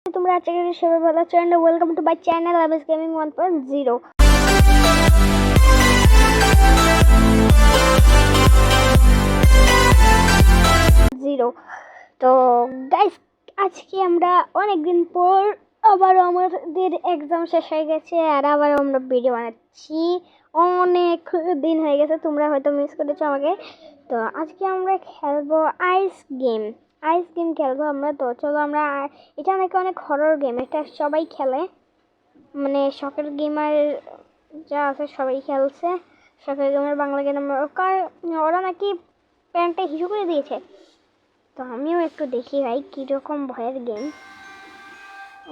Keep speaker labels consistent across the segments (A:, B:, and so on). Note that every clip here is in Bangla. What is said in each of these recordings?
A: তোমরা আজকে সবাই ভালো আছো and welcome to my channel Abis gaming 1.0 তো গাইস আজকে আমরা অনেক দিন পর আবার আমাদের এক্সাম শেষ হয়ে গেছে আর আবার আমরা ভিডিও বানাচ্ছি। অনেক দিন হয়ে গেছে, তোমরা হয়তো মিস করেছো আমাকে। তো আজকে আমরা খেলবো আইস গেম খেলবো আমরা। তো চলো আমরা, এটা নাকি অনেক হরর গেম, এটা সবাই খেলে, মানে শখের গেমার যা আছে সবাই খেলছে। শখের গেমার বাংলা গেমার ওরা নাকি প্যান্টটা হিসু করে দিয়েছে। তো আমিও একটু দেখি ভাই কিরকম ভয়ের গেম।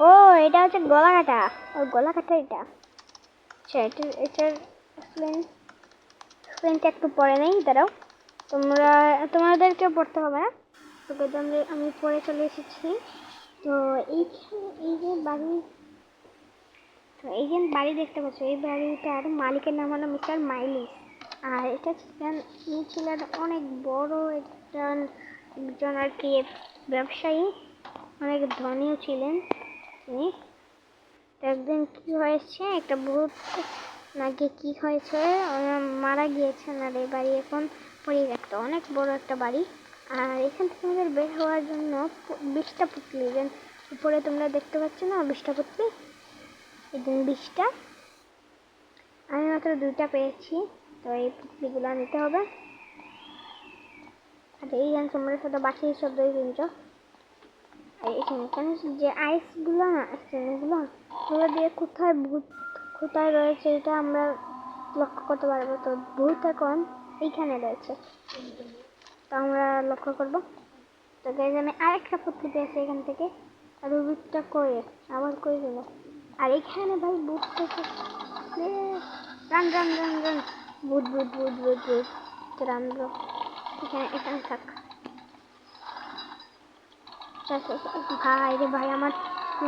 A: ও এটা হচ্ছে গলা কাটা, ও গলা কাটা এটা। আচ্ছা এটার এক্সপ্লেনটা একটু পরে নেই, দাঁড়াও, তোমাদেরকে পড়তে হবে না, তোকে আমি পড়ে চলে এসেছি। তো এই যে বাড়ি, তো এই যে বাড়ি দেখতে পাচ্ছ, এই বাড়িটার মালিকের নাম হলো মিস্টার মাইলিস। আর এটা ছিলেন অনেক বড় একজন আর কি ব্যবসায়ী, অনেক ধনীও ছিলেন তিনি। একদিন কি হয়েছে, একটা ভূত নাকি কি হয়েছে, মারা গিয়েছেন। আর এই বাড়ি এখন পরিত্যক্ত, অনেক বড় একটা বাড়ি। আর এখান থেকে আমাদের বের হওয়ার জন্য 20টা পুতলি, উপরে তোমরা দেখতে পাচ্ছ না 20টা পুতলি, এই 20টা, আমি মাত্র 2টা পেয়েছি। তো এই পুতলিগুলো নিতে হবে। আর এই গান তোমরা সাথে বাকি শব্দই শুনছো। আর এখানে যে আইসগুলো না, এগুলো দিয়ে কোথায় ভূত কোথায় রয়েছে এটা আমরা লক্ষ্য করতে পারবো। তো ভূত এখন এইখানে রয়েছে, তো আমরা লক্ষ্য করব। তো এখানে আরেকটা পুতলি পেয়েছে এখান থেকে। আর ভূতটা কই, আবার কই গেল? আর এখানে ভাই ভূত থেকে রান রান রান রান, ভূত ভূত ভূত ভূত ভূত, রান ব্রো, এখানে থাক। ভাই রে ভাই, আমার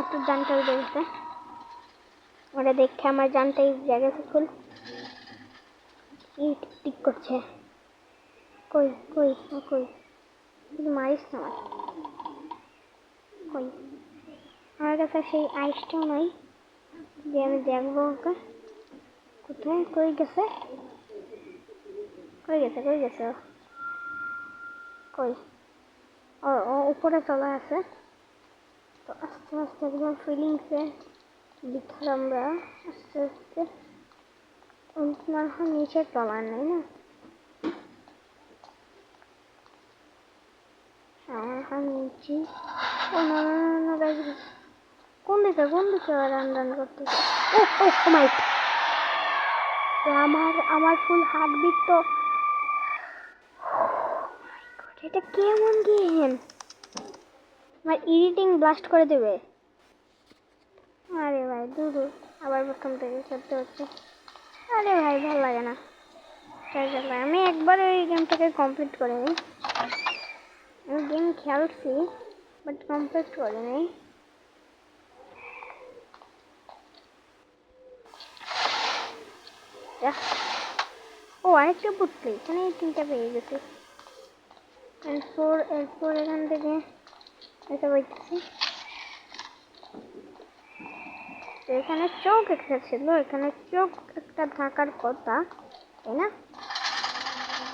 A: একটু জানটাই দেখছে, ওরা দেখে আমার জানটাই জায়গাতে ফুল টিক করছে। কই কই কই, কিন্তু মারিস না আমার। কই আমার কাছে সেই আইসটাও নয় যে আমি দেখবো ওকে। কোথায় কই গেছে, কই গেছে কই গেছে কই? ও উপরে চলে আসে। তো আস্তে আস্তে একদম ফিলিংসে ভিতরে আমরা আস্তে আস্তে মনে হয় নিচে তলার নেই না, আমার হয় নিচে। ও না না না, কোন দিকে রান রান করতেছে? ও ও মাই, আমার ফুল হার্টবিট। তো এটা কেমন গেম, আমার এডিটিং ব্লাস্ট করে দেবে। আরে ভাই দূর, আবার প্রথম থেকে করতে হচ্ছে। আরে ভাই ভালো লাগে না, আমি একবার ওই গেমটাকে কমপ্লিট করে নিই। আমি গেম খেলছি বাট কমপ্লিট করে নিই। ও আরেকটা পুতলি, এখানে 3টা পেয়ে গেছি। এরপর এখান থেকে এটা বলতেছি, এখানে চোখ একটা ছিল, এখানে চোখ একটা থাকার কথা, তাই না?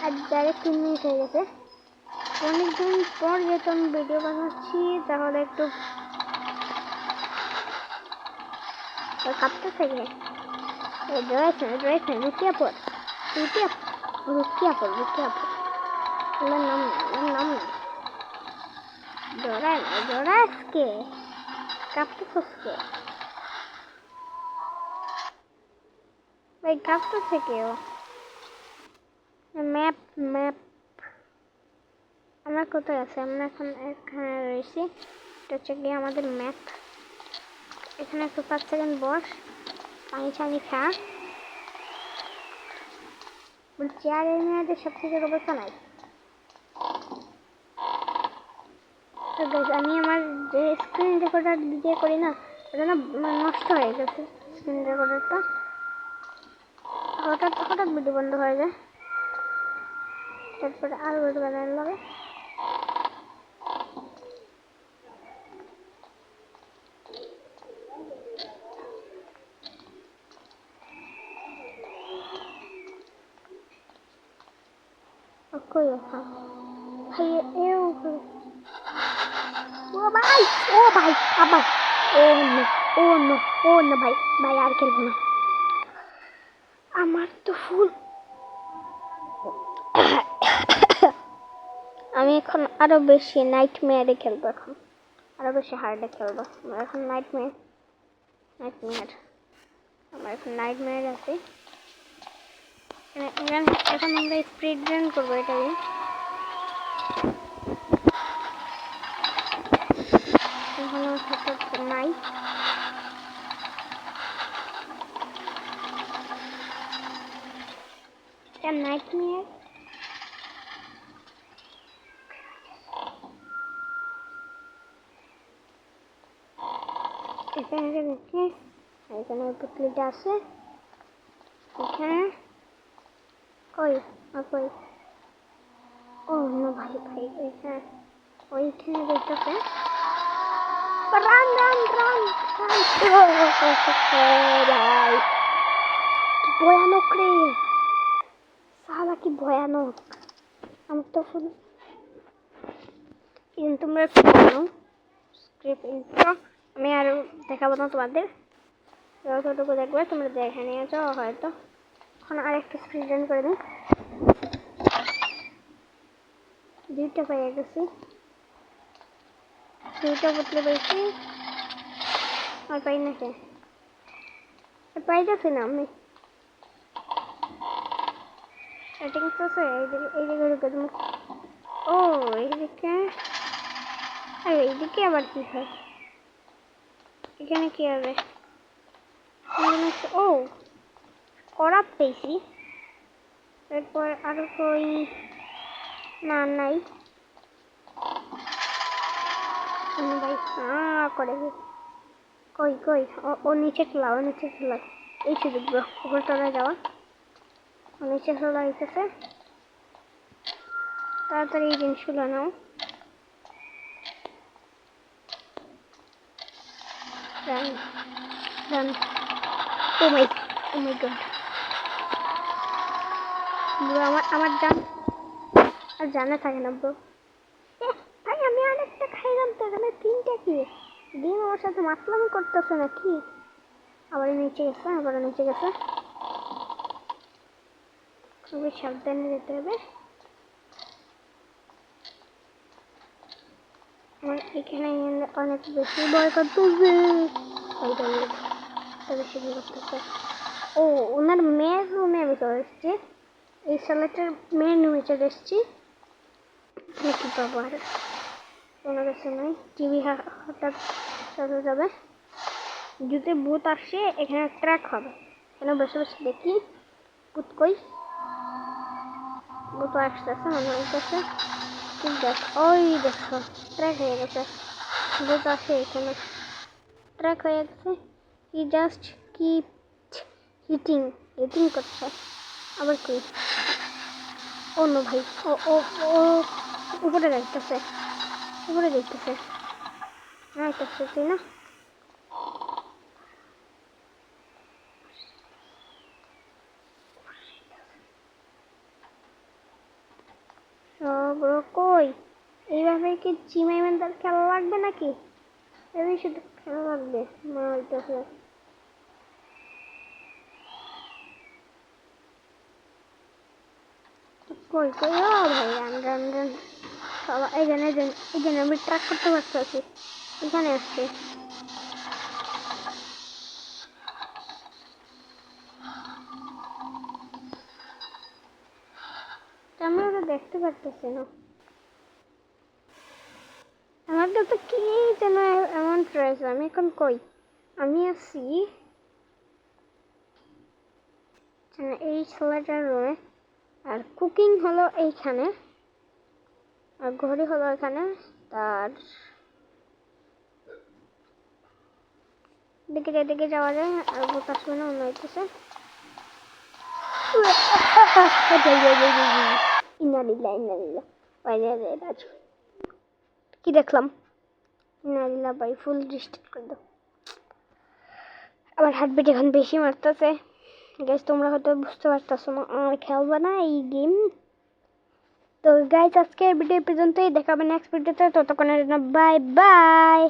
A: আর ডাইরেক্ট 3 মিনিট হয়ে গেছে। অনেকদিন পর যেহেতু আমি ভিডিও বানাচ্ছি, তাহলে একটু কাঁপতে থেকে রয়েছে রুকিয়া পর ওনার নাম না জোড়াসকে কাঁপতে ফসকে ভাই, কাঁপতেছে কেউ। ম্যাপ আমরা কোথায় আছে? আমরা এখন এখানে রয়েছি, এটা হচ্ছে গিয়ে আমাদের ম্যাপ। এখানে একটু 5 সেকেন্ড বস, পানি ছানি খা। বলছি আর এই মেয়েদের সব থেকে অবস্থা নাই। আমি আমার যে স্ক্রিন রেকর্ডার দিয়ে করি না, ওটা না নষ্ট হয়ে গেছে। স্ক্রিন রেকর্ডারটা হঠাৎ ভিডিও বন্ধ হয়ে যায়, তারপরে আর ভিডিও বানানো লাগে। কই এখন ভাই এও ও ভাই আবার ও নো ও নো ভাই ভাই আর খেলবো না আমার তো ফুল আমি এখন আরো বেশি নাইটমেয়ারে খেলবো এখন আরো বেশি হার্ডে খেলবো আমার এখন নাইটমেয়ার আমার এখন নাইটমেয়ার আছে এখন আমরা স্পিড রান করবো এটাই এখন আমার সাথে নাই এটা নাইটমেয়ার এখানে দেখি এখানে পুতলিটা আছে এখানে কই কই ও নো ভাই এখানে ওইখানে দেখতেছে রান ভাই কি ভয়ানক রে সালা কি ভয়ানক আমি তো ফুল তোমরা একটু জানো স্ক্রিপ্ট ইন্ট্রো আমি আর দেখাবো না তোমাদের যতটুকু দেখবে তোমরা দেখে নিয়েছো হয়তো এখন আর একটু স্পিড রান করে দিই দুইটা পেয়ে গেছি দুইটা পুতলে পেয়েছি আর পাই না কে পাইতেছি না আমি সেটিংস আছে এইদিকে ঢুকে তুমি ও এইদিকে আবার কি হয় এখানে কি হবে ও করা পেয়েছি এরপর আরো কই না নাই ভাই করে কই ও নিচে খেলা এই সুযোগ উপর তলায় যাওয়া নিচে খেলা হইতেছে তাড়াতাড়ি এই জিনিসগুলো নাও রান ও মাই গড ব্রো আমার জান আর জানা থাকে না ব্রো ভাই আমি আরেকটা খাইলাম তো এখানে তিনটা কি ডিম আমার সাথে মাতলামি করতেছে নাকি আবার নিচে গেছে খুবই সাবধানে যেতে হবে আমার এখানে অনেক বেশি ভয় করতেছে বেশি ভয় করতেছে ও ওনার মেয়ের রুমে আমি চলে এসেছি এই সালেটের মেয়ের রুমে চলে এসেছি কি পাবো আর কোনো কিছু নেই টিভি হঠাৎ চলে যাবে যদি ভূত আসে এখানে ট্র্যাক হবে এখানে বসে দেখি ভূত কই ভূত আসতেছে মনে হইতেছে ঠিক আছে ওই দেখো ট্র্যাক হয়ে গেছে ভূত আসে এখানে ট্র্যাক হয়ে গেছে হি জাস্ট কিপ হিটিং করছে আবার কি অন্য ভাই ও উপরে দেখতেছে তাই না কই এইভাবে কি চিমাই মেন্দার খেলা লাগবে নাকি এই শুধু খেলা লাগবে মনে হইতেছে কই ভাই রান সবাই এখানে আমি ট্র্যাক করতে পারতেছি এখানে আসছে আমি ওটা দেখতে পারতেছি না আমার তো কি যেন এমন ট্রেস আমি এখন কই আমি আছি এই ছেলেটার রুমে আর কুকিং হলো এইখানে আর ঘড়ি হলো এখানে তার দিকে যাওয়া যায় আর ভূত আসবে না মনে হইতেছে কি দেখলাম ইন্নালিল্লাহ ভাই ফুল ডিস্ট্রিক্ট করে দাও আবার হার্টবিট এখন বেশি মারতেছে গাইস তোমরা হয়তো বুঝতে পারতেছো না আমি খেলবো না এই গেম তো গাইস আজকের ভিডিও পর্যন্তই, দেখাবেন নেক্সট ভিডিওতে, ততক্ষণের জন্য বাই বাই।